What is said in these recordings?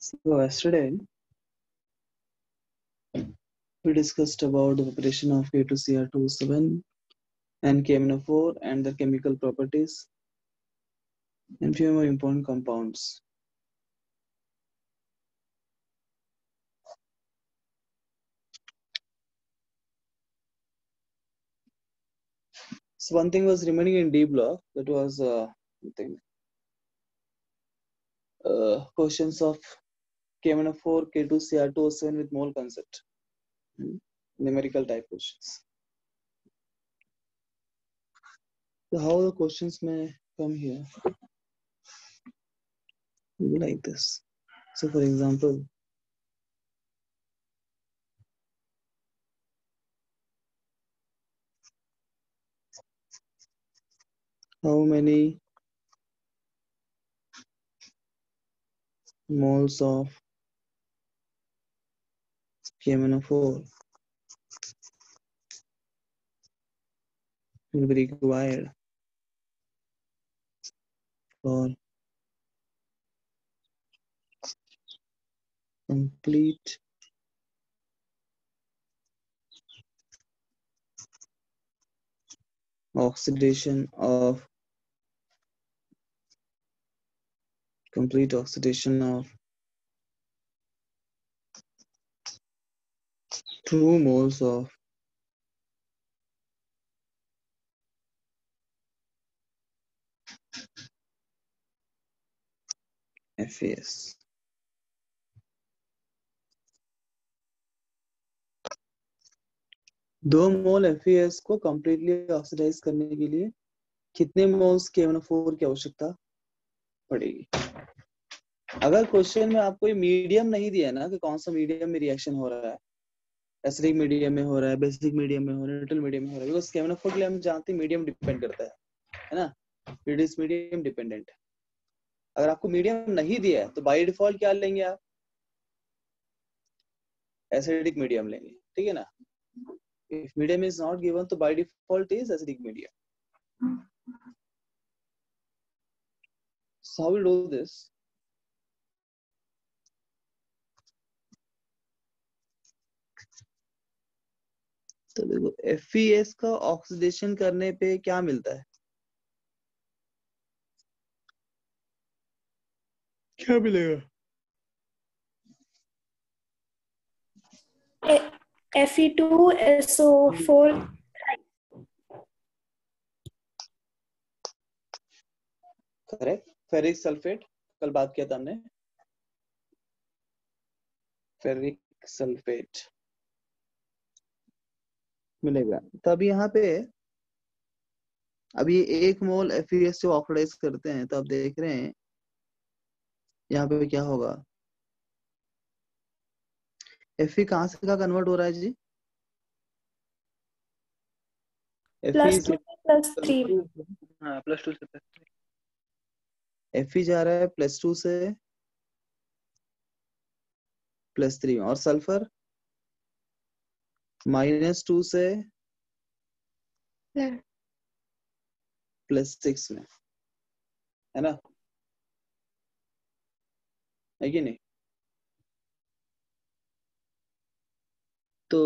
So yesterday we discussed about the preparation of K2Cr2O7 and KMnO4 and their chemical properties and few more important compounds. So one thing was remaining in D block, that was questions of KMnO4, K2Cr2O7 with mole concept, numerical type questions. So how the questions may come here? Like this. So for example, how many moles of KMnO4 will be required for complete oxidation of 2 moles of FAS. 2 mole FAS को completely oxidise करने के लिए कितने moles KMnO4 की आवश्यकता पड़ेगी? अगर question में आपको ये मीडियम नहीं दिया ना कि कौन सा मीडियम में रिएक्शन हो रहा है, एसिडिक मीडियम में हो रहा है, बेसिक मीडियम में हो रहा है, न्यूट्रल मीडियम में हो रहा है, बिकॉज़ KMnO4 के लिए हम जानते हैं मीडियम डिपेंड करता है ना, इट इज मीडियम डिपेंडेंट। अगर आपको मीडियम नहीं दिया है तो बाय डिफॉल्ट क्या लेंगे आप? एसिडिक मीडियम लेंगे, ठीक है ना। If medium is not given, तो by default is acidic medium. So how we do this? तो देखो FeS का ऑक्सीडेशन करने पे क्या मिलता है? क्या मिलेगा? Fe2SO4 correct. फेरिक सल्फेट कल बात किया था हमने, फेरिक सल्फेट मिलेगा। तब यहाँ पे अभी 1 मोल FeS जो ऑक्सीडाइज करते हैं तो आप देख रहे हैं यहाँ पे क्या होगा? Fe कहाँ से का कन्वर्ट हो रहा है जी? +2 से +3 हाँ +2 से +3। Fe जा रहा है +2 से +3 और सल्फर -2 से +6 में, है ना, है कि नहीं? तो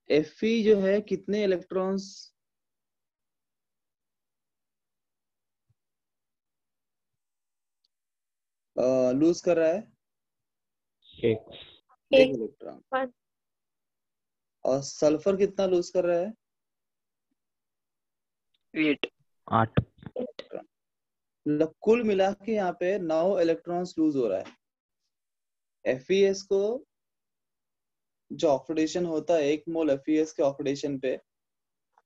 Fe जो है कितने इलेक्ट्रॉन्स लूज कर रहा है? एक इलेक्ट्रॉन। और सल्फर कितना लूज कर रहा है? 8। मतलब कुल मिला के यहाँ पे 9 इलेक्ट्रॉन्स लूज हो रहा है। FeS को जो ऑक्सीडेशन होता है 1 मोल FeS के ऑक्सीडेशन पे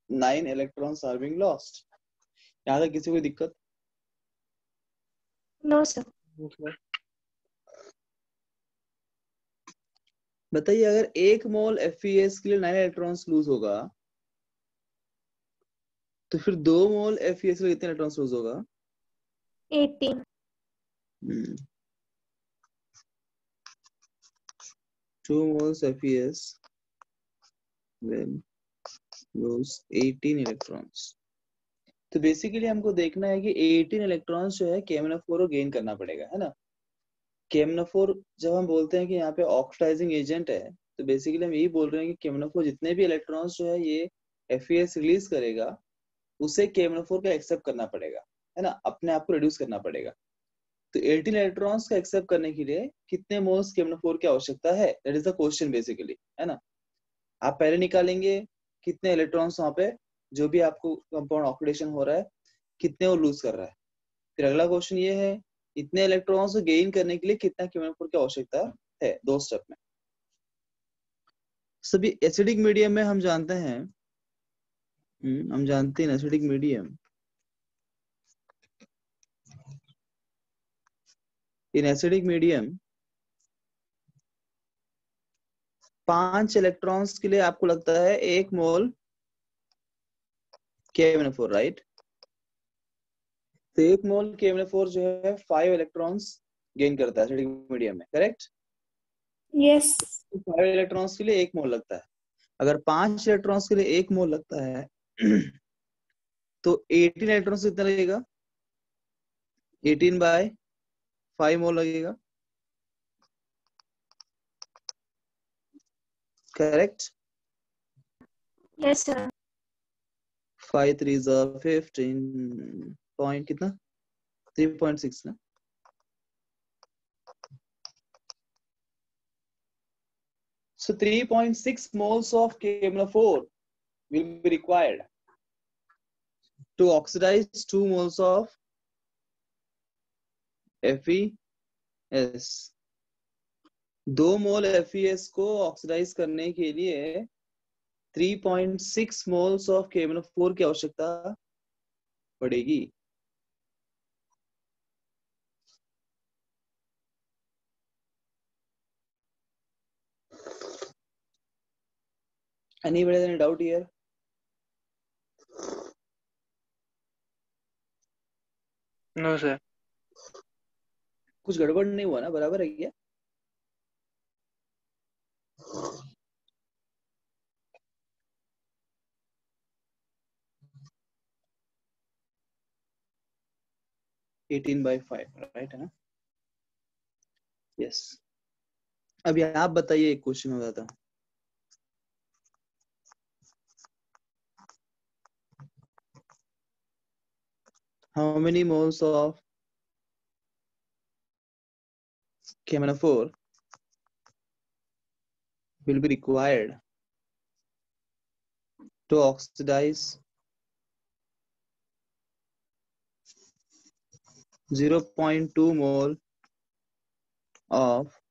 9 इलेक्ट्रॉन्स आर बीइंग लॉस्ट। यहाँ तक किसी को दिक्कत? No sir. बताइए अगर 1 मोल FeS के लिए 9 इलेक्ट्रॉन्स लूज होगा तो फिर 2 मोल FeS के लिए कितने इलेक्ट्रॉन्स लूज होगा? 18। 2 moles FeS will lose 18 electrons. तो बेसिकली हमको देखना है कि 18 इलेक्ट्रॉन्स जो है KMnO4 को गेन करना पड़ेगा, है ना। KMnO4 जब हम बोलते हैं कि यहाँ पे ऑक्सीडाइजिंग एजेंट है, तो बेसिकली हम यही बोल रहे हैं कि KMnO4 जितने भी इलेक्ट्रॉन्स जो है ये FeS रिलीज करेगा, उसे KMnO4 का एक्सेप्ट करना पड़ेगा, है ना, अपने आप को रिड्यूस करना पड़ेगा। तो 18 इलेक्ट्रॉन्स का एक्सेप्ट करने के लिए कितने मोल्स KMnO4 की आवश्यकता है, that is the question basically, है ना। आप पहले निकालेंगे कितने इलेक्ट्रॉन्स वहां पे जो भी आपको कंपाउंड ऑक्सीडेशन हो रहा है कितने वो लूज कर रहा है। फिर अगला क्वेश्चन ये है इतने इलेक्ट्रॉन्स को गेन करने के लिए कितना KMnO4 की आवश्यकता है, 2 स्टेप में। सभी एसिडिक मीडियम में हम जानते हैं acidic medium, in acidic medium 5 electrons के लिए आपको लगता है 1 मोल KMnO4, राइट। तो 1 मोल KMnO4 जो है 5 इलेक्ट्रॉन्स गेन करता है एसिडिक मीडियम में, करेक्ट। यस 5 इलेक्ट्रॉन्स के लिए 1 मोल लगता है। अगर 5 इलेक्ट्रॉन्स के लिए 1 मोल लगता है तो 18 इलेक्ट्रॉन्स कितना लगेगा, 18/5 मोल लगेगा, करेक्ट। यस सर 5 3 15 पॉइंट कितना 3.6 ना। So 3.6 moles of KMnO4 will be required to oxidize 2 moles of FeS। 2 mole FeS को ऑक्सीडाइज करने के लिए 3.6 मोल्स ऑफ KMnO4 की आवश्यकता पड़ेगी। Anybody has any doubt here? No sir. कुछ गड़बड़ नहीं हुआ ना, बराबर है क्या? एटीन बाई 5 राइट है ना। यस अभी आप बताइए, एक क्वेश्चन हो जाता। How many moles of KMnO4 will be required to oxidize 0.2 mole of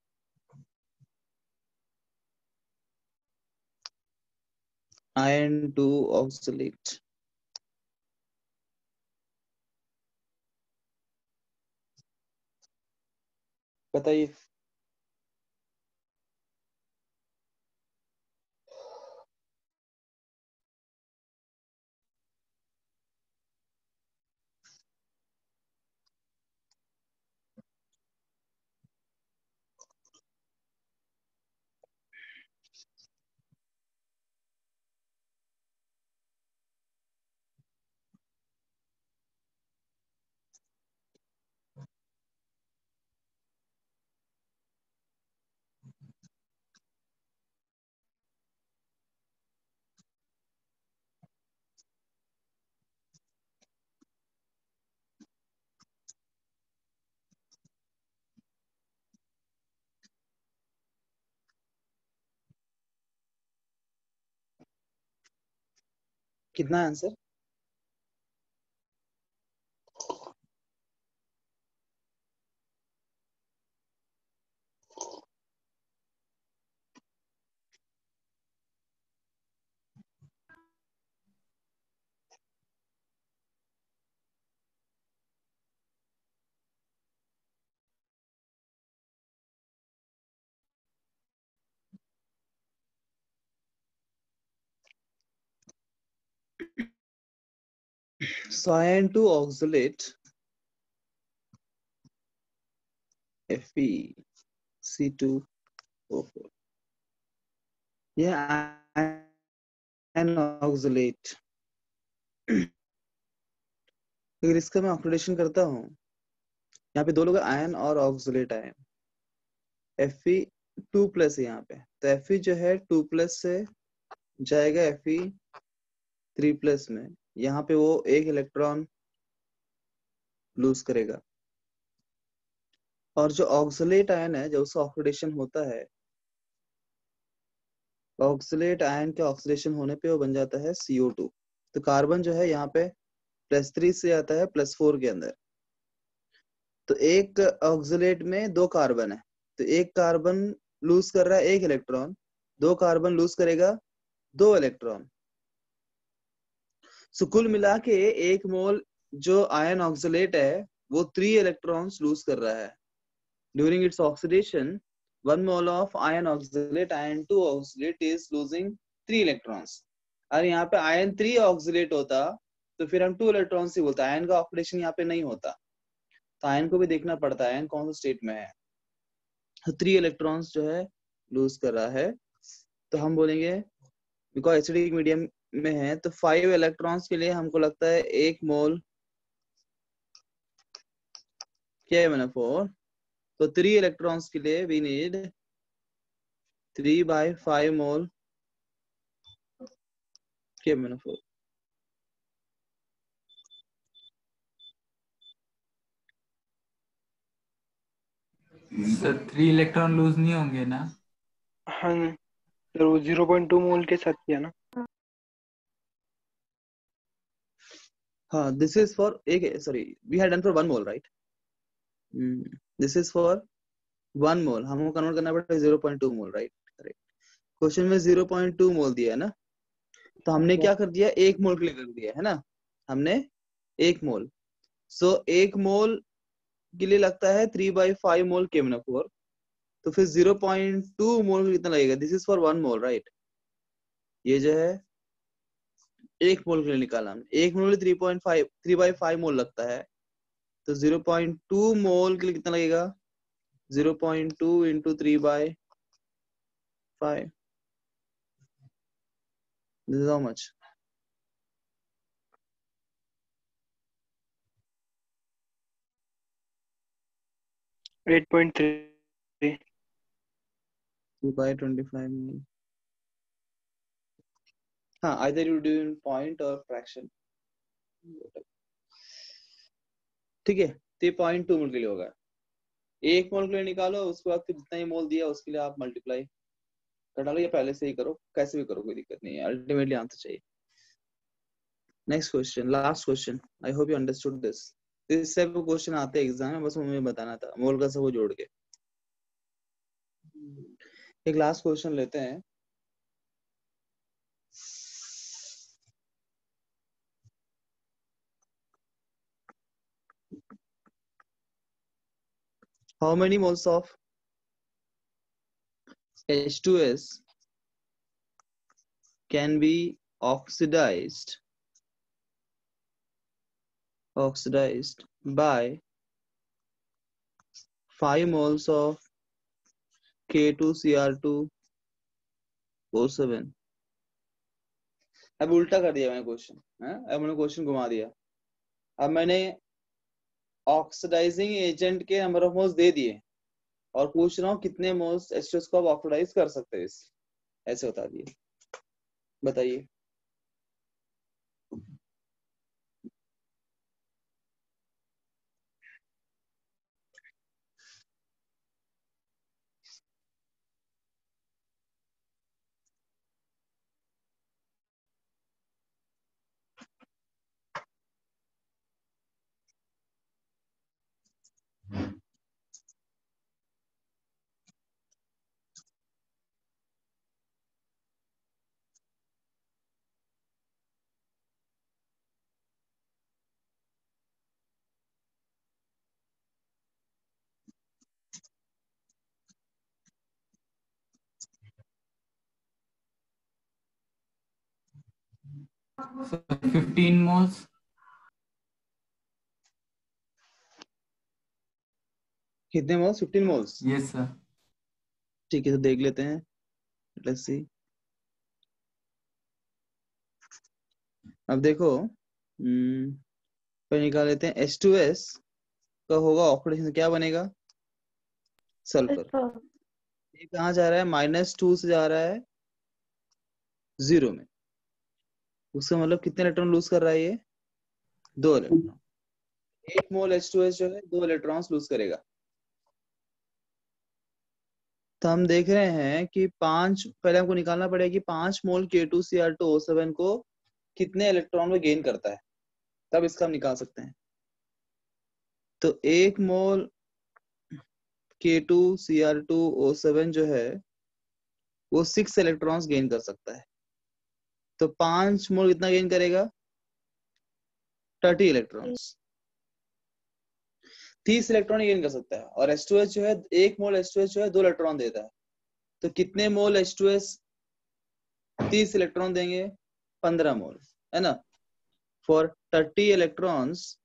iron 2 oxalate? बताइए। कितना answer? So iron 2 oxalate FeC2O4, यह iron oxalate, अगर इसका मैं ऑक्सीडेशन करता हूँ, यहाँ पे 2 लोग आयन और ऑक्सलेट आए, Fe2+ है यहाँ पे, तो Fe जो है 2+ से जाएगा Fe3+ में, यहाँ पे वो एक इलेक्ट्रॉन लूज करेगा। और जो ऑक्सलेट आयन है, जब उसका ऑक्सीडेशन होता है, ऑक्सलेट आयन के ऑक्सीडेशन होने पे वो बन जाता है CO2। तो कार्बन जो है यहाँ पे +3 से आता है +4 के अंदर। तो एक ऑक्सलेट में 2 कार्बन है, तो एक कार्बन लूज कर रहा है 1 इलेक्ट्रॉन, 2 कार्बन लूज करेगा 2 इलेक्ट्रॉन। सो कुल मिला के 1 मोल जो आयन ऑक्सलेट है वो 3 इलेक्ट्रॉन्स लूज कर रहा है। During its oxidation 1 mole of ion oxalate, ion 2 oxalate is losing 3 electrons. और यहाँ पे आयन 3 ऑक्सलेट होता तो फिर हम 2 इलेक्ट्रॉन्स ही बोलते, आयन का ऑक्सीडेशन यहाँ पे नहीं होता। तो आयन को भी देखना पड़ता है आयन कौन सा स्टेट में है। तो 3 इलेक्ट्रॉन्स जो है लूज कर रहा है, तो हम बोलेंगे बिकॉज एसिडिक मीडियम में है तो 5 इलेक्ट्रॉन्स के लिए हमको लगता है 1 मोल KMnO4। तो 3 इलेक्ट्रॉन्स के लिए we need 3/5 mole KMnO4। Sir 3 electron lose नहीं होंगे ना? हाँ सर, वो 0.2 मोल के साथ किया ना। हाँ, दिस इज फॉर एक, sorry we had done for 1 mole right. This is for 1 mole, हमको कन्वर्ट करना पड़ेगा 0.2 मोल राइट। करेक्ट। क्वेश्चन में 0.2 मोल दिया है ना, तो हमने क्या कर दिया, 1 मोल के लिए कर दिया है ना, हमने 1 मोल। सो 1 मोल के लिए लगता है 3/5 मोल KMnO4। तो फिर 0.2 मोल कितना लगेगा, this is for 1 mole right. ये जो है 1 मोल के लिए निकाला हमने, 1 मोल 3/5 मोल लगता है। तो 0.2 मोल के लिए कितना लगेगा, 0.2 into 3/5, this is how much. 8.3। 2/25 मोल। हाँ, either you do in point or fraction, ठीक है। तो ये 0.2 मोल के लिए होगा। 1 मोल के लिए निकालो, उसके बाद फिर जितना ही मोल दिया उसके लिए आप मल्टीप्लाई कर डालो, या पहले से ही करो, कैसे भी करो, कोई दिक्कत नहीं है, अल्टीमेटली आंसर चाहिए। Next question, last question, I hope you understood this. इस टाइप के क्वेश्चन आते हैं एग्जाम में, बस मुझे बताना था मोल का सब वो जोड़ के। एक लास्ट क्वेश्चन लेते हैं। How many moles of H2S can be oxidized by 5 moles of K2Cr2O7? अब उल्टा कर दिया मैंने क्वेश्चन, अब मैंने क्वेश्चन घुमा दिया। अब मैंने ऑक्सीडाइजिंग एजेंट के नंबर ऑफ मोल्स दे दिए और पूछ रहा हूँ कितने मोल्स H2S को आप ऑक्सीडाइज कर सकते हैं, ऐसे बता दिए, बताइए। Sir 15 moles. कितने मोल्स, 15 मोल्स। Yes sir. ठीक है, तो देख लेते हैं, लेट्स सी। अब देखो, पर निकाल लेते हैं। H2S का होगा ऑक्सीडेशन, क्या बनेगा, सल्फर। ये कहाँ जा रहा है, -2 से जा रहा है 0 में। उसका मतलब कितने इलेक्ट्रॉन लूज कर रहा है ये, 2 इलेक्ट्रॉन। 1 मोल H2S जो है 2 इलेक्ट्रॉन्स लूज करेगा। तो हम देख रहे हैं कि 5, पहले हमको निकालना पड़ेगा कि 5 मोल K2Cr2O7 को कितने इलेक्ट्रॉन में गेन करता है, तब इसका हम निकाल सकते हैं। तो 1 मोल K2Cr2O7 जो है वो 6 इलेक्ट्रॉन्स गेन कर सकता है। तो 5 मोल कितना गेन करेगा, 30 इलेक्ट्रॉन्स, 30 इलेक्ट्रॉन गेन कर सकता है। और H2S जो है, 1 मोल H2S जो है 2 इलेक्ट्रॉन देता है। तो कितने मोल H2S 30 इलेक्ट्रॉन देंगे, 15 मोल, है ना। फॉर 30 इलेक्ट्रॉन्स,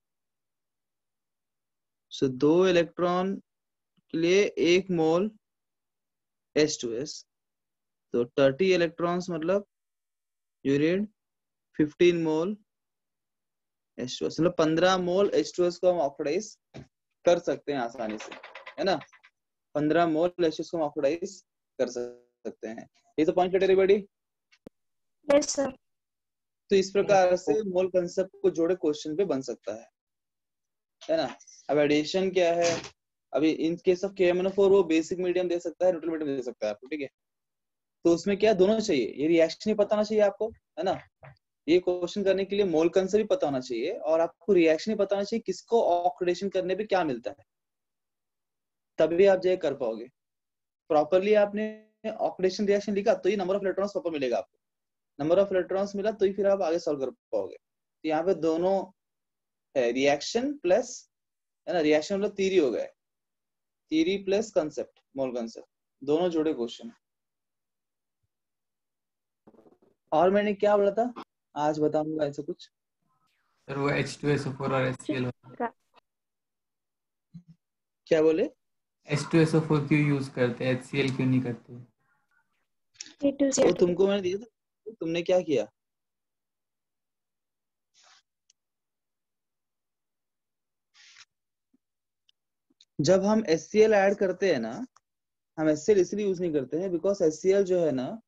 सो 2 इलेक्ट्रॉन के लिए 1 मोल H2S, तो 30 इलेक्ट्रॉन्स मतलब यू नीड 15 मोल H2S, मतलब 15 मोल H2S को हम ऑक्सीडाइज कर सकते हैं आसानी से, है ना। 15 मोल H2S को हम ऑक्सीडाइज कर सकते हैं। ये तो point clear everybody? Yes sir. तो इस प्रकार से मोल कंसेप्ट को जोड़े क्वेश्चन पे बन सकता है ना। अब एडिशन क्या है, अभी इन केस ऑफ KMnO4 वो बेसिक मीडियम दे सकता है, न्यूट्रल मीडियम दे सकता है आपको, ठीक है। तो उसमें क्या दोनों चाहिए, ये रिएक्शन ही पता होना चाहिए आपको, है ना। ये क्वेश्चन करने के लिए मोल कंसेप्ट भी पता होना चाहिए और आपको रिएक्शन ही पता होना चाहिए, किसको ऑक्सीडेशन करने पे क्या मिलता है, तभी आप जो कर पाओगे। प्रॉपरली आपने ऑक्सीडेशन रिएक्शन लिखा तो ये नंबर ऑफ इलेक्ट्रॉन्स प्रॉपर मिलेगा आपको, नंबर ऑफ इलेक्ट्रॉन्स मिला तो ही फिर आप आगे सॉल्व कर पाओगे। तो यहाँ पे दोनों है, रिएक्शन प्लस, है ना, रिएक्शन मतलब थ्योरी हो गया, थ्योरी प्लस कंसेप्ट, मोल कंसेप्ट, दोनों जुड़े क्वेश्चन है। और मैंने क्या बोला था, आज बताऊंगा ऐसा कुछ। सर वो H2SO4 और HCl क्या बोले, H2SO4 क्यों यूज करते हैं, HCl क्यों नहीं करते? वो तुमको मैंने दिया था, तुमने क्या किया, जब हम HCl ऐड करते हैं ना, हम HCl इसलिए यूज नहीं करते हैं बिकॉज HCl जो है ना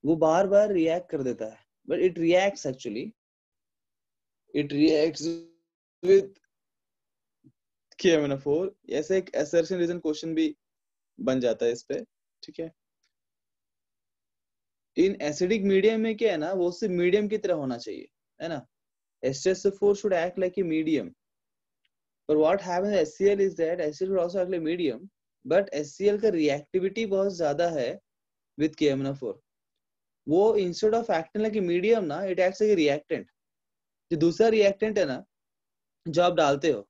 वो बार बार रिएक्ट कर देता है, but it reacts actually, it reacts with KMnO4। ऐसे एक assertion रीजन क्वेश्चन भी बन जाता है इस पे, ठीक है। इन एसिडिक मीडियम में क्या है ना, वो उससे मीडियम की तरह होना चाहिए, है ना। H2SO4 should act like a medium, but what happens with HCl is that HCl should also act like medium, but HCl का रिएक्टिविटी बहुत ज्यादा है with KMnO4। वो instead of acting like a medium ना, it acts like a reactant। जो दूसरा reactant है ना जो आप डालते हो,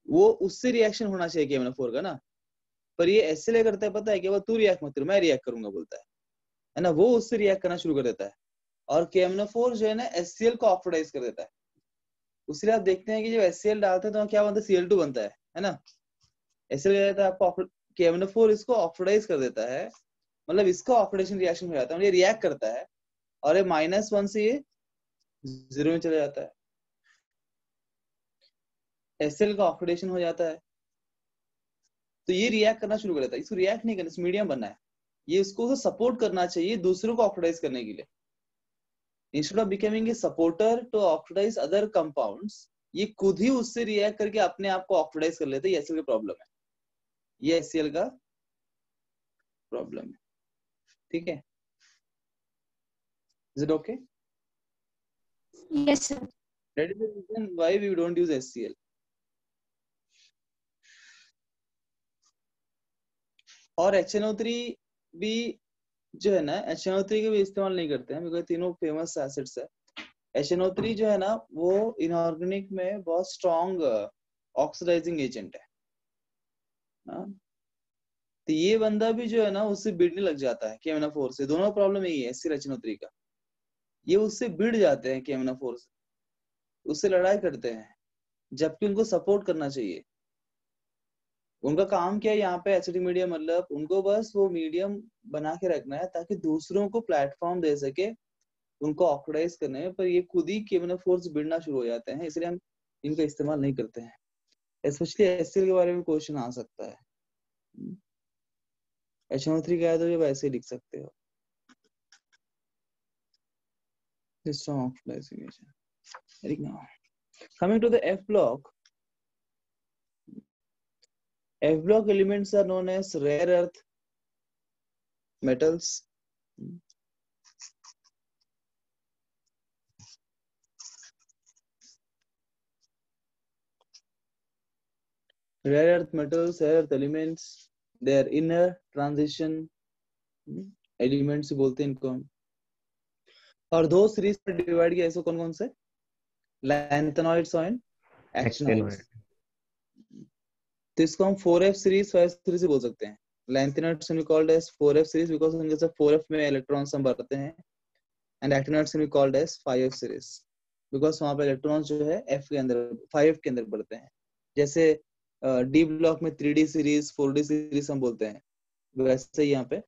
वो उससे रिएक्शन होना चाहिए KMnO4 का ना, पर ये HCl करता है, पता है कि वो तू रिएक्ट मत कर, मैं रिएक्ट करूंगा बोलता है ना, वो उससे रिएक्ट करना शुरू कर देता है। और KMnO4 जो है ना HCl को ऑक्सीडाइज कर देता है। उसलिए आप देखते हैं कि जब HCl डालते हैं तो क्या बनता है, Cl2 बनता है ना। HCl क्या कहता है आपको, KMnO4 इसको ऑक्सीडाइज कर देता है, मतलब इसका ऑक्सीडेशन रिएक्शन हो जाता है, ये रिएक्ट करता है और ये -1 से ये 0 में चला जाता है, HCl का ऑक्सीडेशन हो जाता है। तो ये रिएक्ट करना शुरू कर देता है, इसको रिएक्ट नहीं करना, इस मीडियम बनना है, ये इसको सपोर्ट करना चाहिए दूसरों को ऑक्सीडाइज करने के लिए। Instead of becoming a supporter to oxidise other compounds, ये खुद ही उससे रिएक्ट करके अपने आप को ऑक्सीडाइज कर लेते हैं। ये HCl का प्रॉब्लम है, ये HCl का प्रॉब्लम है, ठीक है। Is it okay? Yes sir. That is the reason why we don't use HCl. और HNO3 भी जो है ना, HNO3 के भी इस्तेमाल नहीं करते हैं बिकॉज तीनों फेमस एसिड्स है। HNO3 जो है ना वो इनऑर्गेनिक में बहुत स्ट्रॉन्ग ऑक्सीडाइजिंग एजेंट है ना। तो ये बंदा भी जो है ना उससे भिड़ने लग जाता है KMnO4 से। दोनों प्रॉब्लम यही है HCl HNO3 का, ये उससे भिड़ जाते हैं KMnO4 से, उससे लड़ाई करते हैं, जबकि उनको सपोर्ट करना चाहिए। उनका काम क्या है यहाँ पे, एसिडिक मीडियम, मतलब उनको बस वो मीडियम बना के रखना है ताकि दूसरों को प्लेटफॉर्म दे सके उनको ऑक्सीडाइज करने में, पर ये खुद ही KMnO4 से भिड़ना शुरू हो जाते हैं, इसलिए हम इनका इस्तेमाल नहीं करते हैं। स्पेशली HCl के बारे में क्वेश्चन आ सकता है। HNO3 क्या है तो ये वैसे ही लिख सकते हो, strong oxidizing agent. Right now, coming to the F block. F block elements are known as rare earth metals. Rare earth metals, rare earth elements, their inner transition elements बोलते हैं इनको हम। और दो सीरीज में डिवाइड किया, इसको कौन कौन से? लैंथेनॉइड्स और एक्टिनॉइड्स। तो इसको हम 4f सीरीज 5f सीरीज बोल सकते हैं। Lanthanoids can be called as 4f series because उनके से 4f में इलेक्ट्रॉन्स हम भरते हैं, and actinoids can be called as 5f series because वहां पे इलेक्ट्रॉन्स जो है f के अंदर 5f के अंदर भरते हैं। जैसे डी ब्लॉक में 3d सीरीज 4d सीरीज हम बोलते हैं, वैसे ही यहाँ पे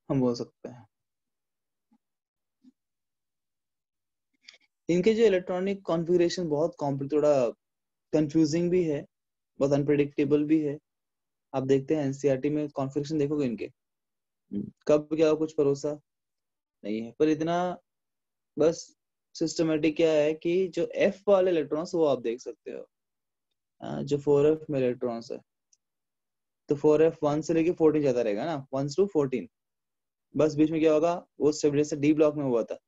हम बोल सकते हैं। इनके जो इलेक्ट्रॉनिक कॉन्फ़िगरेशन बहुत थोड़ा कंफ्यूजिंग भी है, बहुत अनप्रेडिक्टेबल भी है। आप देखते हैं एनसीईआरटी में कॉन्फ़िगरेशन देखोगे इनके, कब क्या हो कुछ भरोसा नहीं है, पर इतना बस सिस्टमेटिक क्या है कि जो F वाले इलेक्ट्रॉन्स वो आप देख सकते हो, जो 4f में इलेक्ट्रॉन्स है, तो 4f 1 से लेके 14 जाता रहेगा ना, 1 to 14। बस बीच में क्या होगा, वो स्टेबिलिटी डी ब्लॉक में हुआ था,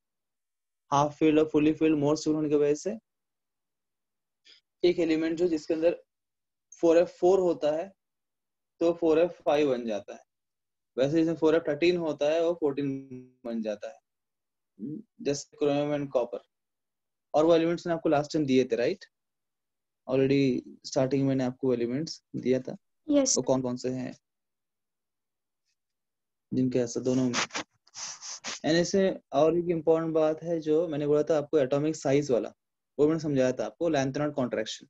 हाफ फील्ड और फुली फील्ड मोर स्टेबल होने की वजह से एक एलिमेंट जो जिसके अंदर 4f4 होता है तो 4f5 बन जाता है, वैसे जिसमें 4f13 होता है वो 14 बन जाता है, जैसे क्रोमियम एंड कॉपर। और वो एलिमेंट्स मैंने आपको लास्ट टाइम दिए थे, राइट? ऑलरेडी स्टार्टिंग में मैंने आपको एलिमेंट्स दिया था। Yes. वो कौन कौन से हैं जिनके ऐसा दोनों में। एंड ऐसे और एक इम्पोर्टेंट बात है जो मैंने बोला था आपको, एटॉमिक साइज वाला, वो मैंने समझाया था आपको, lanthanoid contraction.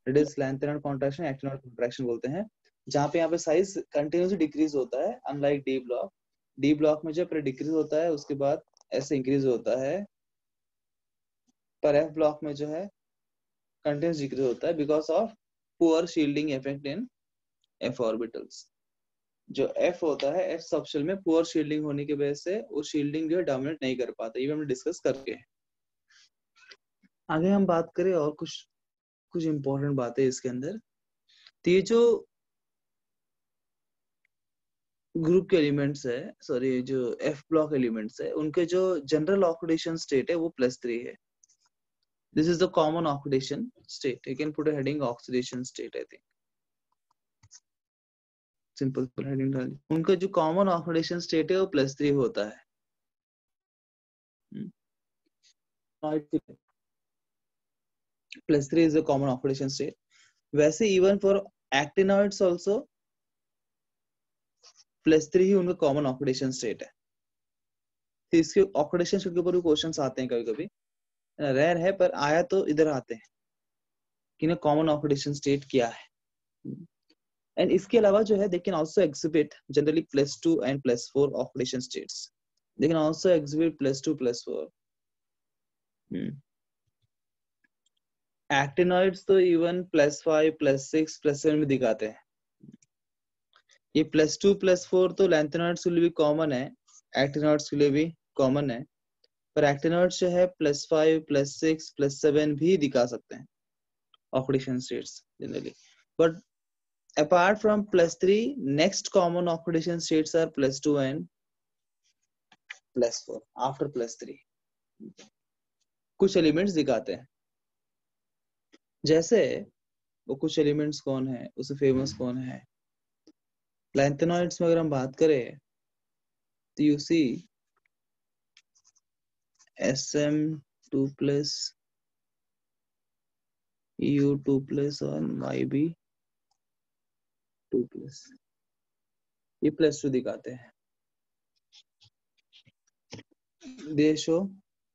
It is lanthanoid contraction, actinoid contraction बोलते हैं, जहाँ पे यहाँ पे साइज कंटिन्यूसली डिक्रीज होता है, unlike D block. D block में जब पहले डिक्रीज होता है उसके बाद ऐसे इंक्रीज होता है, पर एफ ब्लॉक में जो है कंटिन्यूस डिक्रीज होता है because of poor shielding effect in F orbitals. जो एफ होता है, एफ सबशेल में पुअर शील्डिंग होने की वजह से वो शील्डिंग जो है डोमिनेट नहीं कर पाता, ये हमने डिस्कस करके। आगे हम बात करें और कुछ इंपॉर्टेंट बातें इसके अंदर। तो ये जो ग्रुप के एलिमेंट्स है, सॉरी जो एफ ब्लॉक एलिमेंट्स है, उनके जो जनरल ऑक्सीडेशन स्टेट है वो +3 है। This is the common oxidation state, you can put a heading oxidation state, I think simple heading डाल। उनका जो कॉमन ऑक्सीडेशन स्टेट है वो +3 होता है। +3 is the common oxidation state. वैसे even for actinoids also +3 ही उनका कॉमन ऑक्सीडेशन स्टेट है। तो इसके ऑक्सीडेशन स्टेट के ऊपर भी क्वेश्चंस आते हैं कभी कभी, रेयर है पर आया तो इधर आते हैं कि ना कॉमन ऑक्सीडेशन स्टेट क्या है। एंड इसके अलावा जो है they can also exhibit generally +2 and +4 oxidation states. They can also exhibit +2 +4. Actinoids तो इवन +5 +6 +7 में दिखाते हैं। ये +2 +4 तो लैंथेनॉइड्स के लिए भी कॉमन है, एक्टिनॉइड्स के लिए भी कॉमन है, पर एक्टिनॉइड्स जो है +5 +6 +7 भी दिखा सकते हैं oxidation states generally. But apart from +3, next common oxidation states are +2 and +4 after +3। कुछ एलिमेंट्स दिखाते हैं, जैसे वो कुछ एलिमेंट्स कौन है, उससे फेमस कौन है। लैंथेनॉइड्स में अगर हम बात करें तो यू सी Sm2+, U2+ और Yb2+, ये +2 दिखाते हैं, दे शो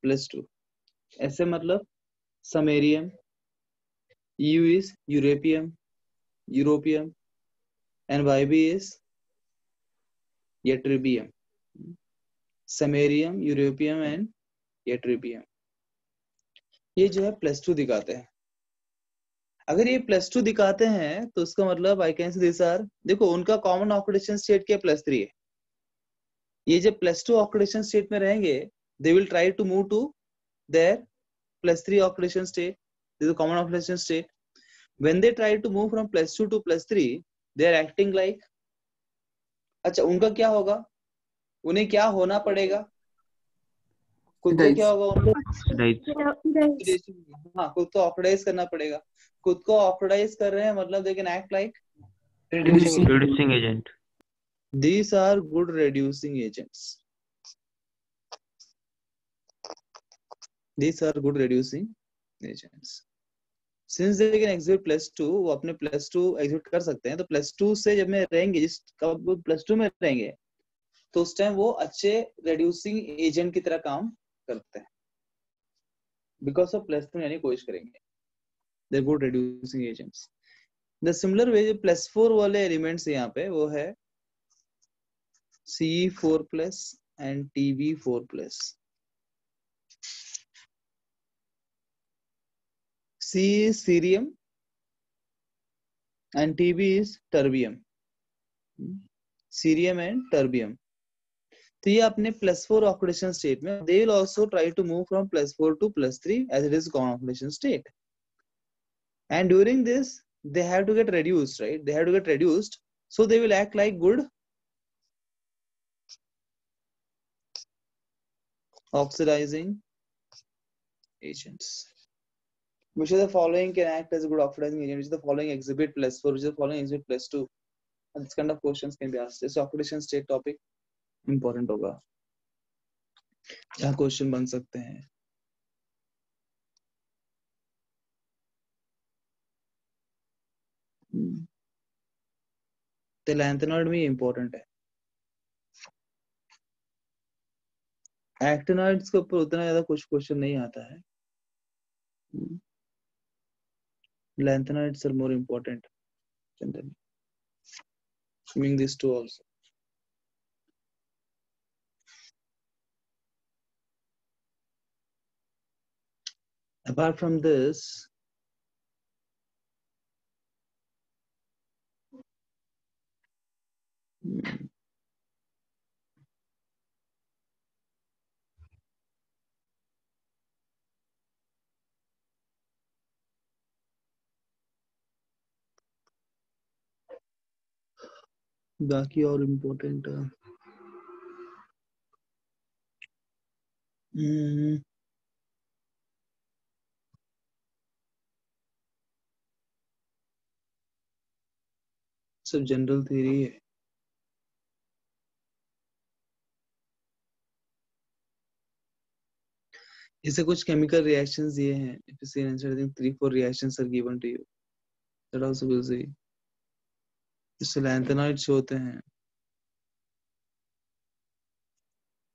+2। ऐसे मतलब samarium, U is europium and Yb is ytterbium। Samarium, europium and ytterbium, ये जो है +2 दिखाते हैं। अगर ये +2 दिखाते हैं तो उसका मतलब I can say this are, देखो उनका कॉमन ऑक्सीडेशन स्टेट क्या +3 है। ये जब +2 ऑक्सीडेशन स्टेट में रहेंगे, they will try to move to their +3 oxidation state, this is common oxidation state. When they try to move from +2 to +3, they are acting like, अच्छा उनका क्या होगा, उन्हें क्या होना पड़ेगा, खुद को क्या होगा उनको, हाँ खुद को ऑक्सीडाइज करना पड़ेगा। खुद को ऑक्सीडाइज कर रहे हैं मतलब they can act like reducing agent. these are good reducing agents, these are good reducing agents since they can exhibit +2, वो अपने +2 एग्जिट कर सकते हैं। तो +2 से जब में रहेंगे, जिस कब वो +2 में रहेंगे तो उस टाइम वो अच्छे रेड्यूसिंग एजेंट की तरह काम करते हैं, बिकॉज ऑफ +2 यानी कोशिश करेंगे, they good reducing agents. The similar way जो +4 वाले एलिमेंट्स यहाँ पे वो है Ce4+ and Tb4+। C is cerium and Tb is terbium, cerium and terbium। तो ये अपने +4 ऑक्सीडेशन स्टेट में, they will also try to move from +4 to +3 as it is common oxidation state, and during this they have to get reduced, right? They have to get reduced, so they will act like good oxidizing agents. Which of the following can act as a good oxidizing agent? Which of the following exhibit +4? Which of the following exhibit +2? And this kind of questions can be asked. This oxidation state topic important होगा, यहाँ question बन सकते हैं। तो lanthanoid में important है। Actinoids के ऊपर उतना ज्यादा कुछ क्वेश्चन नहीं आता है। Lanthanoids are more important generally, meaning this to also. Apart from this, बाकी और इम्पोर्टेंट सब जनरल थ्योरी है। इसे कुछ केमिकल रिएक्शंस दिए हैं। If you see an answer, I think 3-4 reactions are given to you. That also will see. इससे lanthanoids होते हैं,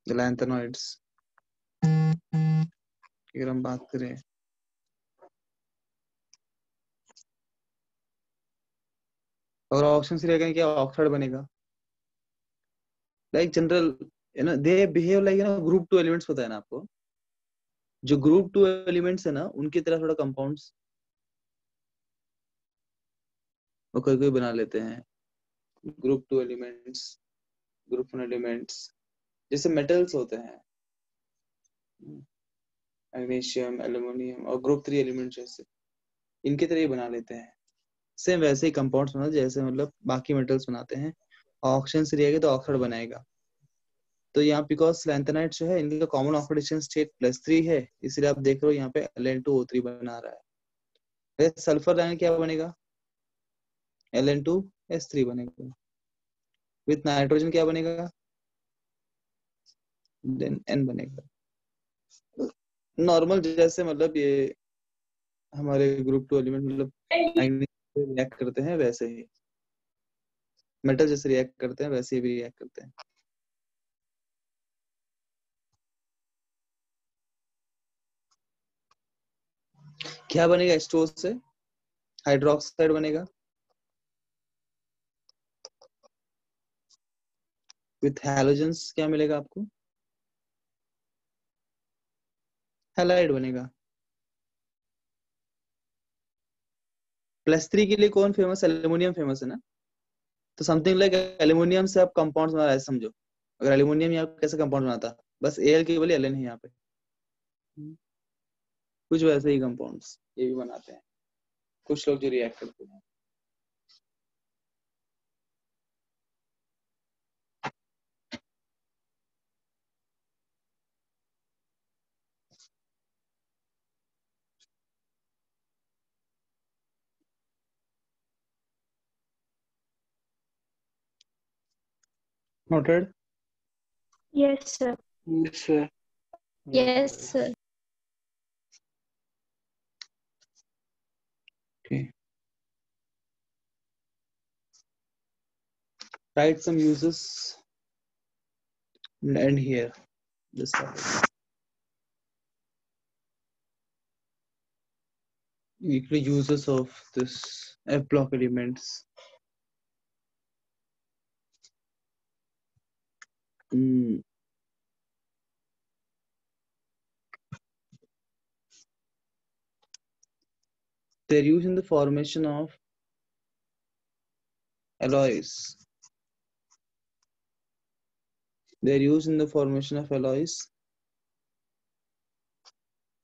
लैंथेनॉइड्स अगर हम बात करें, और ऑप्शन से रहेगा क्या ऑक्साइड बनेगा, लाइक जनरल है ना, दे बिहेव लाइक ना ग्रुप 2 एलिमेंट्स पता है ना आपको, जो ग्रुप 2 एलिमेंट्स है ना उनकी तरह थोड़ा कंपाउंड्स वो कोई कोई बना लेते हैं। ग्रुप 2 एलिमेंट्स, ग्रुप 1 एलिमेंट्स जैसे मेटल्स होते हैं, मैग्नीशियम, एल्युमिनियम, और ग्रुप 3 एलिमेंट्स जैसे इनकी तरह ही बना लेते हैं। सेम वैसे ही कंपाउंड्स बना जैसे मतलब बाकी मेटल्स बनाते हैं। ऑक्सीजन से रिएगा तो ऑक्साइड बनाएगा। तो यहाँ बिकॉज लैंथेनाइट जो है इनका कॉमन ऑक्सीडेशन स्टेट +3 है, इसलिए आप देख रहे हो यहाँ पे Ln2O3 बना रहा है। सल्फर लाइन क्या बनेगा, Ln2S3 बनेगा। विथ नाइट्रोजन क्या बनेगा, देन N बनेगा। नॉर्मल जैसे मतलब ये हमारे ग्रुप 2 एलिमेंट मतलब रिएक्ट करते हैं वैसे ही, मेटल जैसे रिएक्ट करते हैं वैसे ही भी रिएक्ट करते हैं। क्या बनेगा H2O से, हाइड्रोक्साइड बनेगा। विथ हैलोजेंस क्या मिलेगा आपको, हैलाइड बनेगा। +3 के लिए कौन फेमस? एल्युमिनियम फेमस है ना। तो समथिंग लाइक एल्युमिनियम से आप कंपाउंड्स बना रहे हैं, समझो। अगर एल्युमिनियम यहाँ कैसे कंपाउंड बनाता, बस Al केवल Ln है यहाँ पे। कुछ वैसे ही कंपाउंड्स ये भी बनाते हैं कुछ लोग जो रिएक्ट करते हैं। Noted? Yes, sir. Yes, sir. Yes, sir. Okay. Write some uses and end here this topic. Weekly uses of this F block elements. They're used in the formation of alloys. They're used in the formation of alloys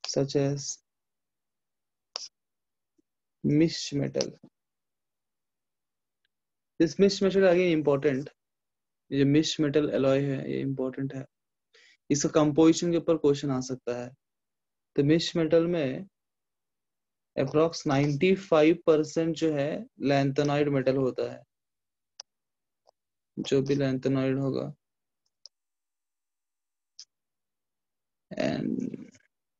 such as mish metal. This mish metal again important. ये मिश metal alloy है, ये important है। इसका composition के ऊपर question आ सकता है। तो मिश मेटल में अप्रोक्स 95% जो है लैंथेनॉइड मेटल होता है। जो भी लैंथेनॉइड होगा and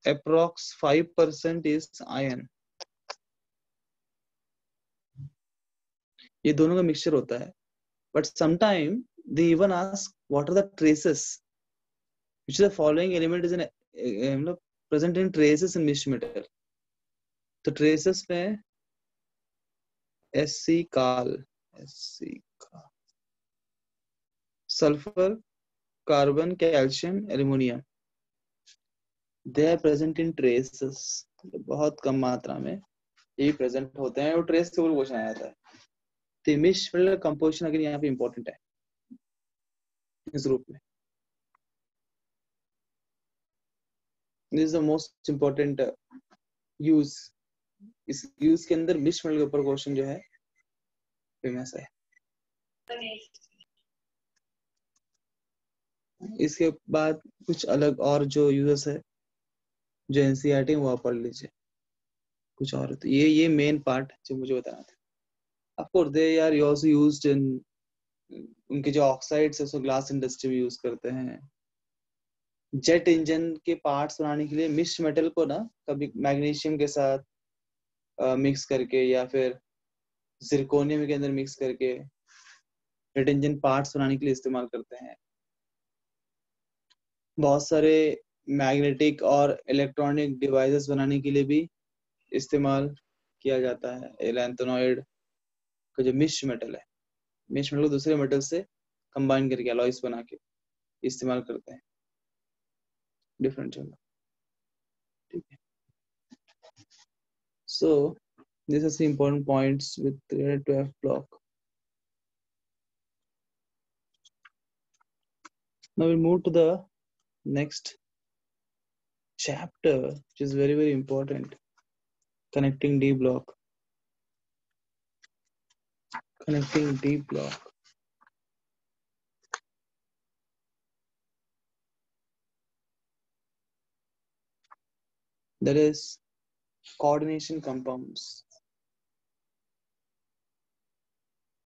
approx 5% is iron. ये दोनों का मिक्सचर होता है। But sometime they even ask what are the traces which the following element is in present in traces in mish metal. तो traces में Sc काल, sulfur, carbon, calcium, aluminium, they are present in traces. बहुत कम मात्रा में ये present होते हैं और ट्रेस से क्वेश्चन आया था। तो मिश मेटल कंपोजिशन अगर यहाँ पे इंपॉर्टेंट है इस ग्रुप में। This is the most important use. इस यूज के अंदर मिश मेटल के ऊपर क्वेश्चन जो है फेमस है। इसके बाद कुछ अलग और जो यूजेस है जो एनसीईआरटी वो आप पढ़ लीजिए। कुछ और तो ये मेन पार्ट जो मुझे बताना था। Of course they are also used in उनके जो ऑक्साइड्स है उसको ग्लास इंडस्ट्री में यूज करते हैं। जेट इंजन के पार्ट्स बनाने के लिए मिक्स मेटल को ना कभी मैग्नीशियम के साथ मिक्स करके या फिर जिरकोनियम के अंदर मिक्स करके जेट इंजन पार्ट्स बनाने के लिए इस्तेमाल करते हैं। बहुत सारे मैग्नेटिक और इलेक्ट्रॉनिक डिवाइसेस बनाने के लिए भी इस्तेमाल किया जाता है। लैंथेनॉइड का जो मिक्स मेटल है, मिक्स मेटल को दूसरे मेटल से कंबाइन करके अलॉयस बना के इस्तेमाल करते हैं डिफरेंट जगह। ठीक है। So these are the important points with related to F block. Now we move to the next chapter, which is very, very important. Connecting D block. Connecting D block. That is coordination compounds.